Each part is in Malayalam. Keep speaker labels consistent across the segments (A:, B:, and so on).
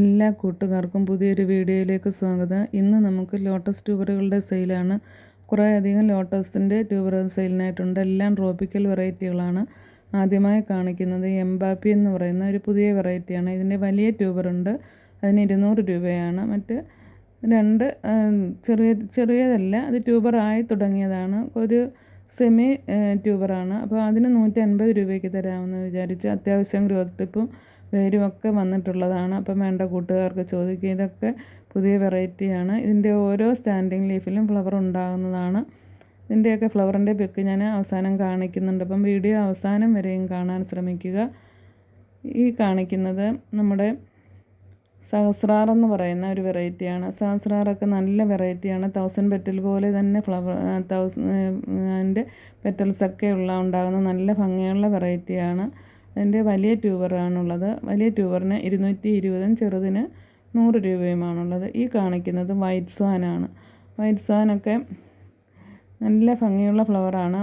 A: എല്ലാ കൂട്ടുകാർക്കും പുതിയൊരു വീഡിയോയിലേക്ക് സ്വാഗതം. ഇന്ന് നമുക്ക് ലോട്ടസ് ട്യൂബറുകളുടെ സെയിലാണ്. കുറേ അധികം ലോട്ടസിൻ്റെ ട്യൂബറുകൾ സെയിലിനായിട്ടുണ്ട്. എല്ലാം ട്രോപ്പിക്കൽ വെറൈറ്റികളാണ്. ആദ്യമായി കാണിക്കുന്നത് എംബാപ്പി എന്ന് പറയുന്ന ഒരു പുതിയ വെറൈറ്റിയാണ്. ഇതിൻ്റെ വലിയ ട്യൂബറുണ്ട്, അതിന് 200 രൂപയാണ്. മറ്റ് രണ്ട് ചെറിയതല്ല, അത് ട്യൂബറായി തുടങ്ങിയതാണ്. ഒരു സെമി ട്യൂബറാണ്. അപ്പോൾ അതിന് 150 രൂപയ്ക്ക് തരാമെന്ന് വിചാരിച്ച്. അത്യാവശ്യം ഗ്രോത്ത് ടിപ്പും വേരുമൊക്കെ വന്നിട്ടുള്ളതാണ്. അപ്പം വേണ്ട കൂട്ടുകാർക്ക് ചോദിക്കുക. ഇതൊക്കെ പുതിയ വെറൈറ്റിയാണ്. ഇതിൻ്റെ ഓരോ സ്റ്റാൻഡിങ് ലീഫിലും ഫ്ലവർ ഉണ്ടാകുന്നതാണ്. ഇതിൻ്റെയൊക്കെ ഫ്ലവറിൻ്റെ പിക്ക് ഞാൻ അവസാനം കാണിക്കുന്നുണ്ട്. അപ്പം വീഡിയോ അവസാനം വരെയും കാണാൻ ശ്രമിക്കുക. ഈ കാണിക്കുന്നത് നമ്മുടെ സഹസ്രാർ എന്ന് പറയുന്ന ഒരു വെറൈറ്റിയാണ്. സഹസ്രാറൊക്കെ നല്ല വെറൈറ്റിയാണ്. 1000 പെറ്റൽ പോലെ തന്നെ ഫ്ലവർ അതിൻ്റെ പെറ്റൽസൊക്കെ ഉണ്ടാകുന്ന നല്ല ഭംഗിയുള്ള വെറൈറ്റിയാണ്. അതിൻ്റെ വലിയ ട്യൂബറാണുള്ളത്. വലിയ ട്യൂബറിന് 220, ചെറുതിന് 100 രൂപയുമാണുള്ളത്. ഈ കാണിക്കുന്നത് വൈറ്റ് സ്വാനാണ്. വൈറ്റ് സ്വാനൊക്കെ നല്ല ഭംഗിയുള്ള ഫ്ലവറാണ്.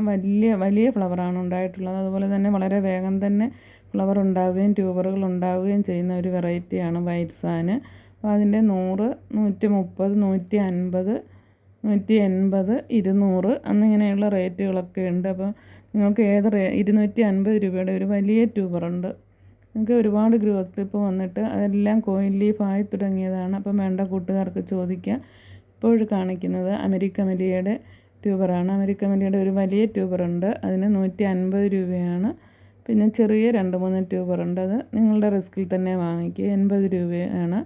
A: വലിയ ഫ്ലവറാണ് ഉണ്ടായിട്ടുള്ളത്. അതുപോലെ തന്നെ വളരെ വേഗം തന്നെ ഫ്ലവർ ഉണ്ടാവുകയും ട്യൂബറുകൾ ഉണ്ടാവുകയും ചെയ്യുന്ന ഒരു വെറൈറ്റിയാണ് വൈറ്റ് സ്വാന്. അപ്പോൾ അതിൻ്റെ 100, 130, 150, 180, 200 എന്നിങ്ങനെയുള്ള റേറ്റുകളൊക്കെ ഉണ്ട്. അപ്പോൾ നിങ്ങൾക്ക് 250 രൂപയുടെ ഒരു വലിയ ട്യൂബറുണ്ട്. നിങ്ങൾക്ക് ഒരുപാട് ഗ്രോത്ത് ടിപ്പ് വന്നിട്ട് അതെല്ലാം കോയിൻ ലീഫായി തുടങ്ങിയതാണ്. അപ്പം വേണ്ട കൂട്ടുകാർക്ക് ചോദിക്കാം. ഇപ്പോൾ കാണിക്കുന്നത് അമരിക്കമല്ലിയുടെ ട്യൂബറാണ്. അമരിക്കമല്ലിയുടെ ഒരു വലിയ ട്യൂബറുണ്ട്, അതിന് 150 രൂപയാണ്. പിന്നെ ചെറിയ 2-3 ട്യൂബറുണ്ട്, അത് നിങ്ങളുടെ റിസ്കിൽ തന്നെ വാങ്ങിക്കുക. 80 രൂപയാണ്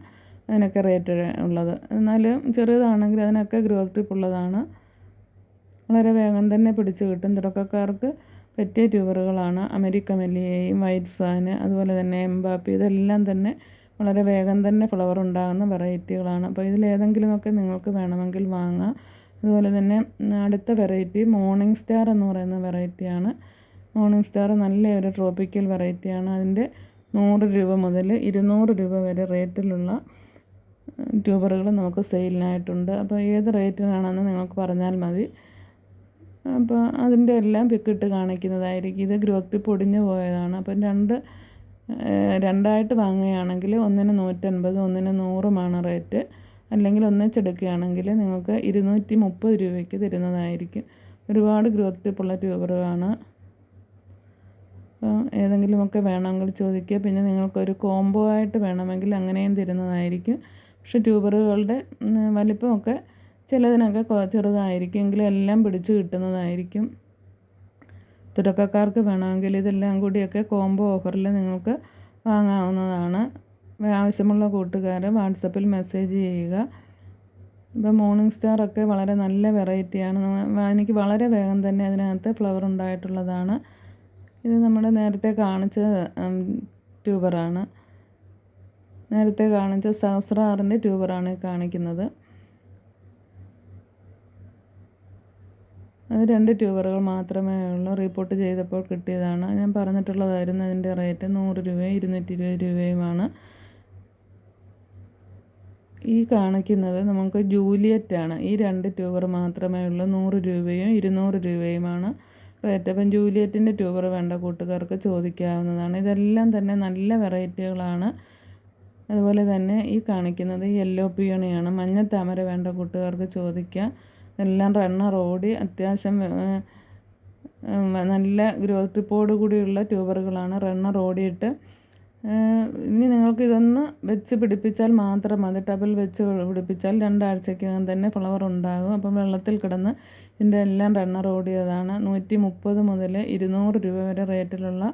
A: അതിനൊക്കെ റേറ്റ് ഉള്ളത്. എന്നാലും ചെറുതാണെങ്കിൽ അതിനൊക്കെ ഗ്രോത്ത് ടിപ്പ് ഉള്ളതാണ്. വളരെ വേഗം തന്നെ പിടിച്ച് കിട്ടും. തുടക്കക്കാർക്ക് പറ്റിയ ട്യൂബറുകളാണ് അമരിക്കമല്ലിയെയും വൈറ്റ് സ്വാന്, അതുപോലെ തന്നെ എംബാപ്പി. ഇതെല്ലാം തന്നെ വളരെ വേഗം തന്നെ ഫ്ലവർ ഉണ്ടാകുന്ന വെറൈറ്റികളാണ്. അപ്പോൾ ഇതിലേതെങ്കിലുമൊക്കെ നിങ്ങൾക്ക് വേണമെങ്കിൽ വാങ്ങാം. അതുപോലെ തന്നെ അടുത്ത വെറൈറ്റി മോർണിംഗ് സ്റ്റാർ എന്ന് പറയുന്ന വെറൈറ്റിയാണ്. മോർണിംഗ് സ്റ്റാർ നല്ല ഒരു ട്രോപ്പിക്കൽ വെറൈറ്റിയാണ്. അതിൻ്റെ 100 രൂപ മുതൽ 200 രൂപ വരെ റേറ്റിലുള്ള ട്യൂബറുകൾ നമുക്ക് സെയിലിനായിട്ടുണ്ട്. അപ്പോൾ ഏത് റേറ്റിനാണെന്ന് നിങ്ങൾക്ക് പറഞ്ഞാൽ മതി. അപ്പോൾ അതിൻ്റെ എല്ലാം പിക്കിട്ട് കാണിക്കുന്നതായിരിക്കും. ഇത് ഗ്രോത്ത് ടിപ്പ് ഒടിഞ്ഞു പോയതാണ്. അപ്പം രണ്ടായിട്ട് വാങ്ങുകയാണെങ്കിൽ ഒന്നിന് 150, ഒന്നിന് 100 റേറ്റ്. അല്ലെങ്കിൽ ഒന്നിച്ചെടുക്കുകയാണെങ്കിൽ നിങ്ങൾക്ക് 230 രൂപയ്ക്ക് തരുന്നതായിരിക്കും. ഒരുപാട് ഗ്രോത്ത് ടിപ്പുള്ള ട്യൂബറുകളാണ്. അപ്പോൾ ഏതെങ്കിലുമൊക്കെ വേണമെങ്കിൽ ചോദിക്കുക. പിന്നെ നിങ്ങൾക്കൊരു കോംബോ ആയിട്ട് വേണമെങ്കിൽ അങ്ങനെയും തരുന്നതായിരിക്കും. പക്ഷേ ട്യൂബറുകളുടെ വലിപ്പമൊക്കെ ചിലതിനൊക്കെ ചെറുതായിരിക്കും, എങ്കിലും എല്ലാം പിടിച്ച് കിട്ടുന്നതായിരിക്കും. തുടക്കക്കാർക്ക് വേണമെങ്കിൽ ഇതെല്ലാം കൂടിയൊക്കെ കോംബോ ഓഫറിൽ നിങ്ങൾക്ക് വാങ്ങാവുന്നതാണ്. ആവശ്യമുള്ള കൂട്ടുകാർ വാട്സപ്പിൽ മെസ്സേജ് ചെയ്യുക. ഇപ്പോൾ മോർണിംഗ് സ്റ്റാറൊക്കെ വളരെ നല്ല വെറൈറ്റിയാണ്. എനിക്ക് വളരെ വേഗം തന്നെ അതിനകത്ത് ഫ്ലവർ ഉണ്ടായിട്ടുള്ളതാണ്. ഇത് നമ്മുടെ നേരത്തെ കാണിച്ച ട്യൂബറാണ്. നേരത്തെ കാണിച്ച സഹസ്രാറിൻ്റെ ട്യൂബറാണ് കാണിക്കുന്നത്. അത് 2 ട്യൂബറുകൾ മാത്രമേ ഉള്ളൂ. റിപ്പോർട്ട് ചെയ്തപ്പോൾ കിട്ടിയതാണ്. ഞാൻ പറഞ്ഞിട്ടുള്ളതായിരുന്നു അതിൻ്റെ റേറ്റ്. 100 രൂപയും 220 രൂപയുമാണ്. ഈ കാണിക്കുന്നത് നമുക്ക് ജൂലിയറ്റാണ്. ഈ 2 ട്യൂബർ മാത്രമേ ഉള്ളൂ. 100 രൂപയും 200 രൂപയുമാണ് റേറ്റ്. അപ്പം ജൂലിയറ്റിൻ്റെ ട്യൂബർ വേണ്ട കൂട്ടുകാർക്ക് ചോദിക്കാവുന്നതാണ്. ഇതെല്ലാം തന്നെ നല്ല വെറൈറ്റികളാണ്. അതുപോലെ തന്നെ ഈ കാണിക്കുന്നത് യെല്ലോ പിയോണിയാണ്. മഞ്ഞ താമര വേണ്ട കൂട്ടുകാർക്ക് ചോദിക്കാം. എല്ലാം റണ്ണർ ഓടി അത്യാവശ്യം നല്ല ഗ്രോത്ത് ടിപ്പോട് കൂടിയുള്ള ട്യൂബറുകളാണ്. റണ്ണർ ഓടിയിട്ട് ഇനി നിങ്ങൾക്ക് ഇതൊന്ന് വെച്ച് പിടിപ്പിച്ചാൽ മാത്രം മതി. ടബിൽ വെച്ച് പിടിപ്പിച്ചാൽ 2 ആഴ്ചയ്ക്കകം തന്നെ ഫ്ലവർ ഉണ്ടാകും. അപ്പം വെള്ളത്തിൽ കിടന്ന് ഇതിൻ്റെ എല്ലാം റണ്ണർ ഓടിയതാണ്. 130 മുതൽ 200 രൂപ വരെ റേറ്റിലുള്ള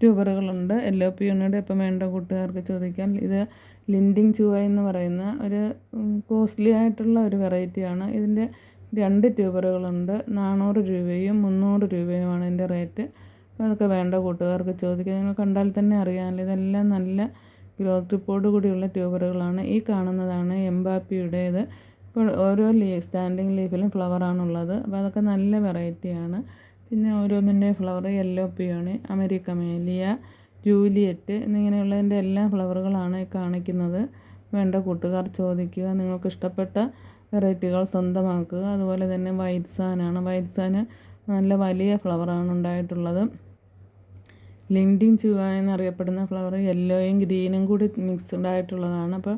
A: ട്യൂബറുകളുണ്ട് യെല്ലോ പിയോണിയുടെ. ഇപ്പം വേണ്ട കൂട്ടുകാർക്ക് ചോദിക്കാം. ഇത് ലിൻഡിങ് ചൂവ എന്ന് പറയുന്ന ഒരു കോസ്റ്റ്ലി ആയിട്ടുള്ള ഒരു വെറൈറ്റിയാണ്. ഇതിൻ്റെ 2 ട്യൂബറുകളുണ്ട്. 400 രൂപയും 300 രൂപയുമാണ് ഇതിൻ്റെ റേറ്റ്. അപ്പോൾ അതൊക്കെ വേണ്ട കൂട്ടുകാർക്ക് ചോദിക്കുക. നിങ്ങൾ കണ്ടാൽ തന്നെ അറിയാമല്ലോ, ഇതെല്ലാം നല്ല ഗ്രോത്ത് ടിപ്പോട് കൂടിയുള്ള ട്യൂബറുകളാണ്. ഈ കാണുന്നതാണ് എംബാപ്പിയുടേത്. ഇപ്പോൾ ഓരോ സ്റ്റാൻഡിങ് ലീഫിലും ഫ്ലവറാണുള്ളത്. അപ്പോൾ അതൊക്കെ നല്ല വെറൈറ്റിയാണ്. പിന്നെ ഓരോന്നിൻ്റെ ഫ്ലവർ യെല്ലോ പിയോണി, അമരിക്കമേലിയ, ജൂലിയറ്റ് എന്നിങ്ങനെയുള്ളതിൻ്റെ എല്ലാ ഫ്ലവറുകളാണ് കാണിക്കുന്നത്. വേണ്ട കൂട്ടുകാർ ചോദിക്കുക. നിങ്ങൾക്ക് ഇഷ്ടപ്പെട്ട വെറൈറ്റികൾ സ്വന്തമാക്കുക. അതുപോലെ തന്നെ വൈറ്റ് സാനാണ്. വൈറ്റ് സാന് നല്ല വലിയ ഫ്ലവറാണ് ഉണ്ടായിട്ടുള്ളത്. ലിങ്ഡിൻ ചുവ എന്നറിയപ്പെടുന്ന ഫ്ലവർ യെല്ലോയും ഗ്രീനും കൂടി മിക്സ്ഡ് ആയിട്ടുള്ളതാണ്. അപ്പോൾ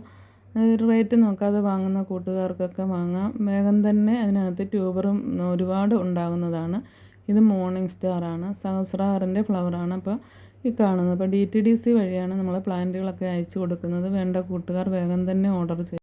A: റേറ്റ് നോക്കാതെ വാങ്ങുന്ന കൂട്ടുകാർക്കൊക്കെ വാങ്ങാം. വേഗം തന്നെ അതിനകത്ത് ട്യൂബറും ഒരുപാട് ഉണ്ടാകുന്നതാണ്. ഇത് മോർണിംഗ് സ്റ്റാറാണ്, സഹസ്രാറിൻ്റെ ഫ്ലവറാണ്. അപ്പോൾ ഈ കാണുന്നത് ഇപ്പോൾ DTDC വഴിയാണ് നമ്മൾ പ്ലാന്റുകളൊക്കെ അയച്ചു കൊടുക്കുന്നത്. വേണ്ട കൂട്ടുകാർ വേഗം തന്നെ ഓർഡർ ചെയ്യും.